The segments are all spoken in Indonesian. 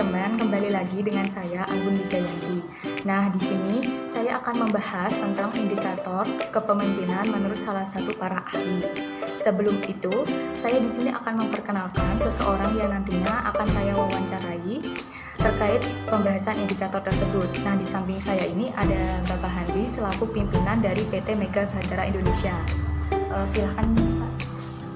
teman-teman, kembali lagi dengan saya Anggun Wijayanti. Nah, di sini saya akan membahas tentang indikator kepemimpinan menurut salah satu para ahli. Sebelum itu, saya di sini akan memperkenalkan seseorang yang nantinya akan saya wawancarai terkait pembahasan indikator tersebut. Nah, di samping saya ini ada Bapak Handi selaku pimpinan dari PT Mega Bahtera Indonesia. Silahkan, Pak.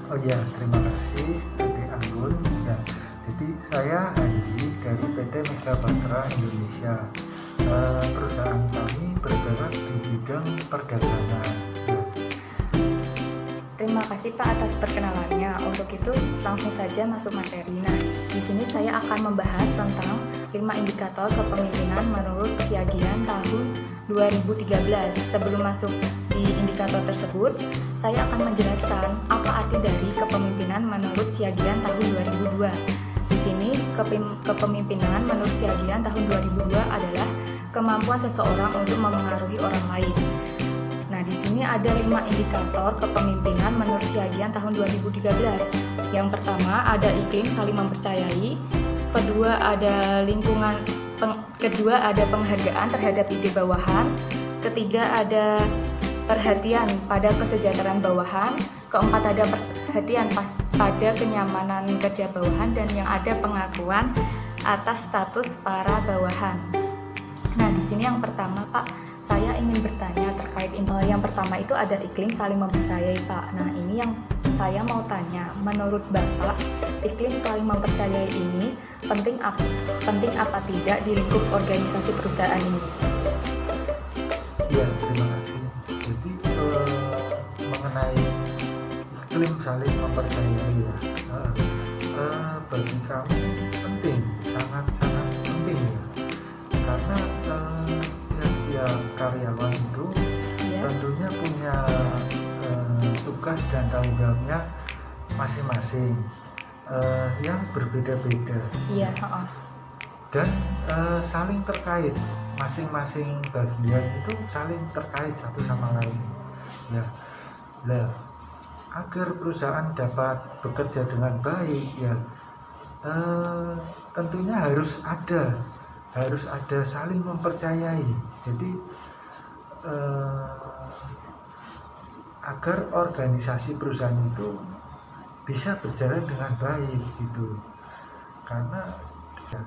Oh ya, terima kasih PT Anggun. Ya, jadi saya Handi dari PT Mega Bahtera Indonesia. Perusahaan kami bergerak di bidang perdagangan. Ya. Terima kasih Pak atas perkenalannya. Untuk itu langsung saja masuk materi. Nah, di sini saya akan membahas tentang 5 indikator kepemimpinan menurut Siagian tahun 2013. Sebelum masuk di indikator tersebut, saya akan menjelaskan apa arti dari kepemimpinan menurut Siagian tahun 2002. Di sini kepemimpinan menurut Siagian tahun 2002 adalah kemampuan seseorang untuk memengaruhi orang lain. Nah, di sini ada 5 indikator kepemimpinan menurut Siagian tahun 2013. Yang pertama ada iklim saling mempercayai, kedua ada penghargaan terhadap ide bawahan, ketiga ada perhatian pada kesejahteraan bawahan, keempat ada perhatian pada kenyamanan kerja bawahan, dan yang ada pengakuan atas status para bawahan. Nah, di sini yang pertama, Pak, saya ingin bertanya terkait yang pertama itu ada iklim saling mempercayai, Pak. Nah, ini yang saya mau tanya, menurut Bapak, iklim saling mempercayai ini penting apa tidak di lingkup organisasi perusahaan ini? Ya, terima kasih. Jadi mengenai iklim saling mempercayai ya, bagi kami penting, sangat-sangat penting ya, karena tiap karyawan itu tentunya punya tugas dan tanggung jawabnya masing-masing yang berbeda-beda. Iya, dan saling terkait, masing-masing bagian itu saling terkait satu sama lain ya. Nah, agar perusahaan dapat bekerja dengan baik ya, tentunya harus ada saling mempercayai. Jadi agar organisasi perusahaan itu bisa berjalan dengan baik gitu, karena ya,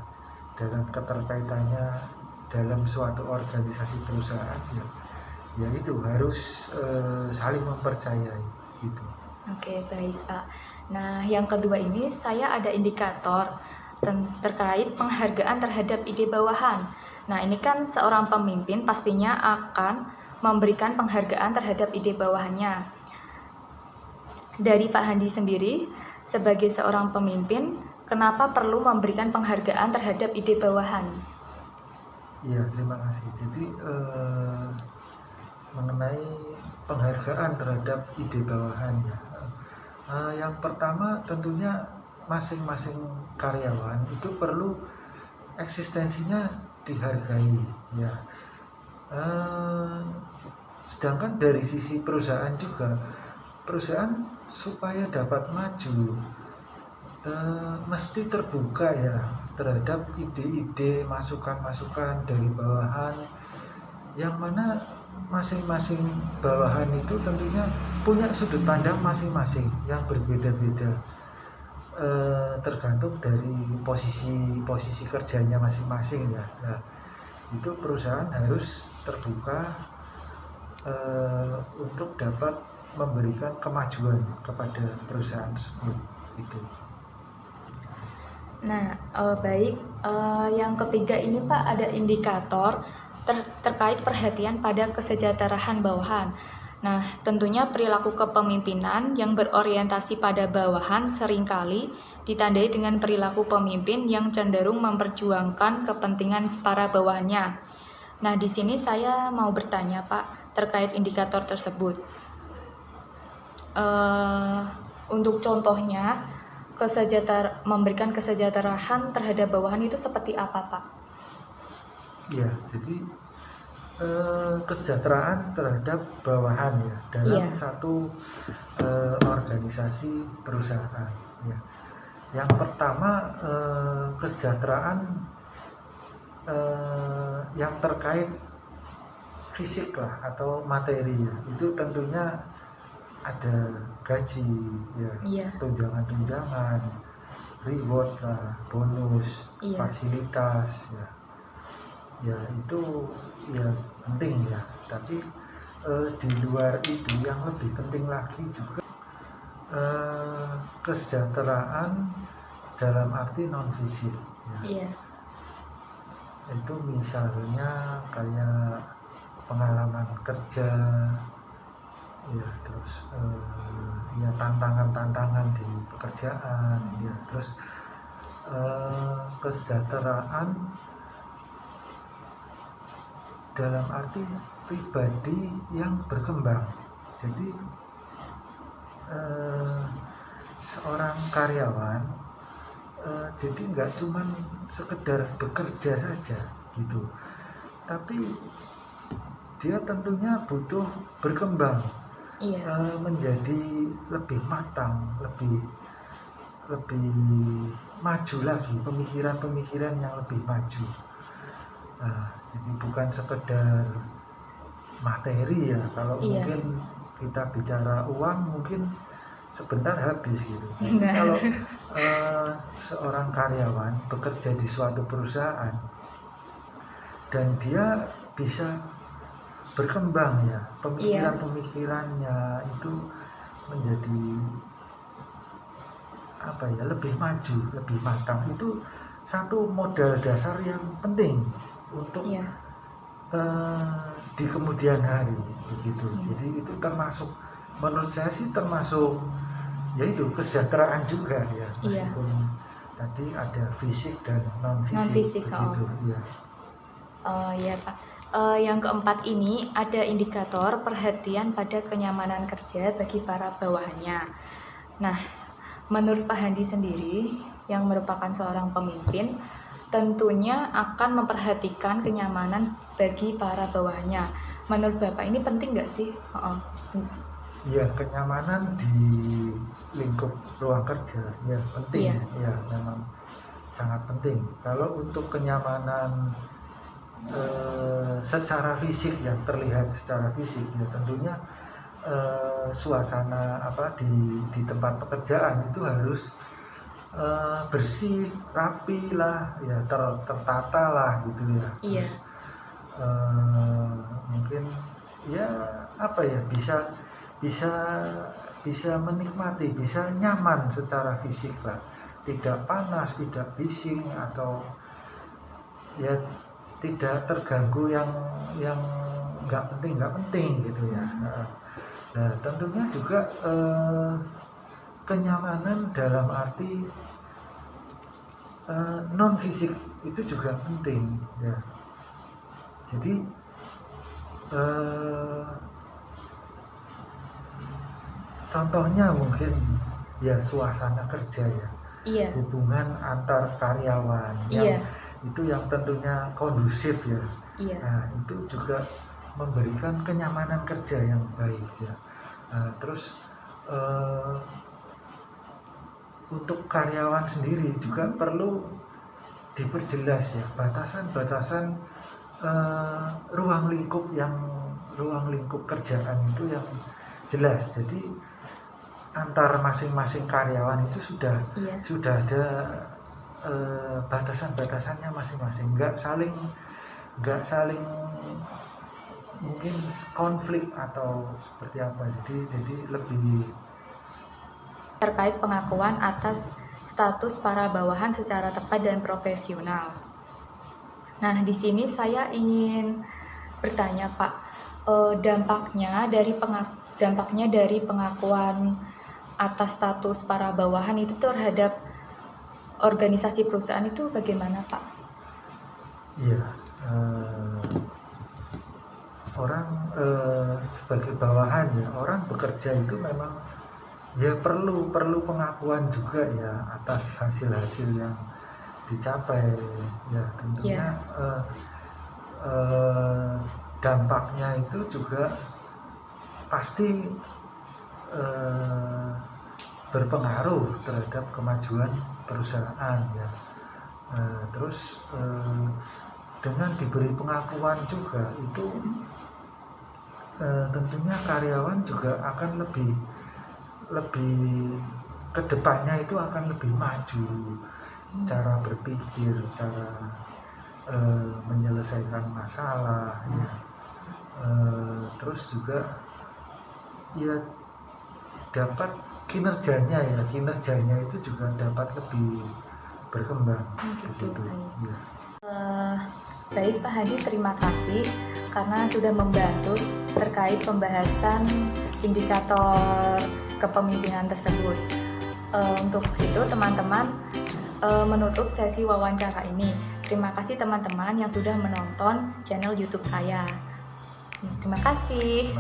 dalam keterkaitannya dalam suatu organisasi perusahaan ya itu harus saling mempercayai gitu. Oke, baik, Pak. Nah, yang kedua ini saya ada indikator terkait penghargaan terhadap ide bawahan. Nah, ini kan seorang pemimpin pastinya akan memberikan penghargaan terhadap ide bawahannya. Dari Pak Handi sendiri, sebagai seorang pemimpin, kenapa perlu memberikan penghargaan terhadap ide bawahan? Iya, terima kasih. Jadi mengenai penghargaan terhadap ide bawahan ya, yang pertama tentunya masing-masing karyawan itu perlu eksistensinya dihargai ya. Sedangkan dari sisi perusahaan juga, perusahaan supaya dapat maju mesti terbuka ya terhadap ide-ide, masukan-masukan dari bawahan, yang mana masing-masing bawahan itu tentunya punya sudut pandang masing-masing yang berbeda-beda, tergantung dari posisi kerjanya masing-masing ya. Nah, itu perusahaan harus terbuka untuk dapat memberikan kemajuan kepada perusahaan tersebut itu. Nah, baik. Yang ketiga ini, Pak, ada indikator terkait perhatian pada kesejahteraan bawahan. Nah, tentunya perilaku kepemimpinan yang berorientasi pada bawahan seringkali ditandai dengan perilaku pemimpin yang cenderung memperjuangkan kepentingan para bawahannya. Nah, di sini saya mau bertanya, Pak, terkait indikator tersebut. Untuk contohnya, memberikan kesejahteraan terhadap bawahan itu seperti apa, Pak? Ya, jadi kesejahteraan terhadap bawahan ya dalam satu organisasi perusahaan ya. Yang pertama, kesejahteraan yang terkait fisik lah atau materi ya, itu tentunya ada gaji ya, Iya. tunjangan-tunjangan, reward lah, bonus, Iya. fasilitas ya, ya itu ya penting ya. Tapi di luar itu yang lebih penting lagi juga kesejahteraan dalam arti non fisik ya. Iya. Itu misalnya kayak pengalaman kerja ya, terus ya tantangan-tantangan di pekerjaan ya, terus kesejahteraan dalam arti pribadi yang berkembang. Jadi seorang karyawan jadi nggak cuman sekedar bekerja saja gitu, tapi dia tentunya butuh berkembang, Iya. menjadi lebih matang, lebih maju lagi, pemikiran-pemikiran yang lebih maju. Jadi bukan sekedar materi ya, kalau Iya. mungkin kita bicara uang mungkin sebentar habis gitu. Jadi kalau seorang karyawan bekerja di suatu perusahaan dan dia bisa berkembang ya, pemikirannya itu menjadi apa ya, lebih maju, lebih matang, itu satu modal dasar yang penting untuk di kemudian hari begitu. Jadi itu termasuk, menurut saya sih termasuk yaitu kesejahteraan juga ya, meskipun tadi ada fisik dan non fisik begitu ya. Ya Pak. Yang keempat ini ada indikator perhatian pada kenyamanan kerja bagi para bawahannya. Nah, menurut Pak Handi sendiri yang merupakan seorang pemimpin, tentunya akan memperhatikan kenyamanan bagi para bawahannya. Menurut Bapak ini penting nggak sih? Ya, kenyamanan di lingkup ruang kerja ya penting. Ya, memang sangat penting. Kalau untuk kenyamanan secara fisik, yang terlihat secara fisik ya, tentunya suasana di tempat pekerjaan itu harus bersih, rapi lah ya, tertata lah gitu ya. Iya. Mungkin ya bisa menikmati, bisa nyaman secara fisik lah, tidak panas, tidak bising, atau ya tidak terganggu yang nggak penting gitu ya. Nah, tentunya juga kenyamanan dalam arti non fisik itu juga penting ya. Jadi contohnya mungkin ya suasana kerja ya, hubungan antar karyawan yang itu yang tentunya kondusif ya. Nah, itu juga memberikan kenyamanan kerja yang baik ya. Terus untuk karyawan sendiri juga perlu diperjelas ya, batasan-batasan ruang lingkup kerjaan itu yang jelas. Jadi antar masing-masing karyawan itu sudah ada batasan-batasannya masing-masing, nggak saling mungkin konflik atau seperti apa. Jadi lebih terkait pengakuan atas status para bawahan secara tepat dan profesional. Nah, di sini saya ingin bertanya Pak, dampaknya dari pengakuan atas status para bawahan itu terhadap organisasi perusahaan itu bagaimana Pak? Iya, orang sebagai bawahan ya, orang bekerja itu memang ya perlu pengakuan juga ya atas hasil-hasil yang dicapai ya, tentunya dampaknya itu juga pasti berpengaruh terhadap kemajuan perusahaan ya. Terus dengan diberi pengakuan juga itu tentunya karyawan juga akan lebih kedepannya itu akan lebih maju cara berpikir, cara menyelesaikan masalah ya. Terus juga ya dapat kinerjanya itu juga dapat lebih berkembang Gitu, begitu baik. ya. Baik Pak Hadi, terima kasih karena sudah membantu terkait pembahasan indikator kepemimpinan tersebut. Untuk itu teman-teman menutup sesi wawancara ini. Terima kasih teman-teman yang sudah menonton channel YouTube saya. Terima kasih.